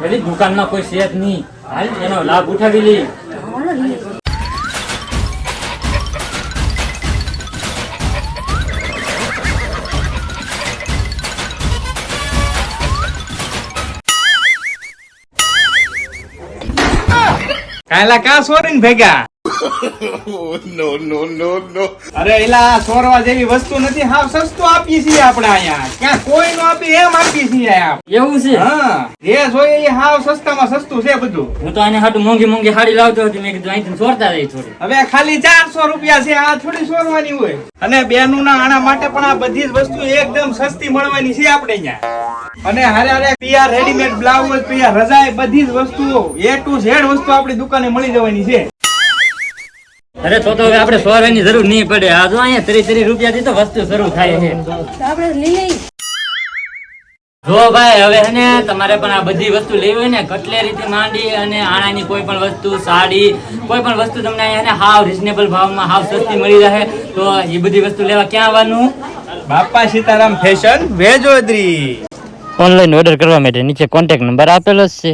પેલી દુકાનમાં કોઈ છે જ નહીં. હાલ એનો લાભ ઉઠાવી લઈ. કાયલા કા સોરીને ભેગા અરે એલા સોરવા જેવી વસ્તુ નથી. હાવ સસ્તું આપીએ છીએ આપણે અહીંયા. ક્યાં કોઈ નો આપી એમ આપીએ છીએ એવું છે? હા, જે જોઈએ એ હાવ સસ્તામાં સસ્તું છે બધું. હું તો આને હાટું મોંઘી મોંઘી હાડી લાવતો હતી. મેં કીધું અહીંથી સોરતા રહી થોડી. હવે ખાલી 400 રૂપિયા છે. આ થોડી સોરવાની હોય. અને બેનું ના આણા માટે પણ આ બધી જ વસ્તુ એકદમ સસ્તી મળવાની છે આપણે અહીંયા. અને હારે હારે પિયા રેડીમેડ બ્લાઉઝ, પિયા રજાઈ, બધી જ વસ્તુઓ A to Z વસ્તુ આપણી દુકાને મળી જવાની છે. અરે તો હવે આપણે સોરવાની જરૂર નહીં પડે. આ જો અહીંયા 30 રૂપિયાથી તો વસ્તુ શરૂ થાય છે. આપણે લઈ આવી. જો ભાઈ હવે હે ને તમારે પણ આ બધી વસ્તુ લેવી હોય ને, કટલેરીથી માંડી અને આણાની કોઈ પણ વસ્તુ, સાડી, કોઈ પણ વસ્તુ તમને અહીંયા હાવ રીઝનેબલ ભાવમાં હાવ સસ્તી મળી રહે. તો એ બધી વસ્તુ લેવા ક્યાં આવવાનું? બાપા સીતારામ ફેશન વેજોદરી. ઓનલાઈન ઓર્ડર કરવા માટે નીચે કોન્ટેક્ટ નંબર આપેલો જ છે.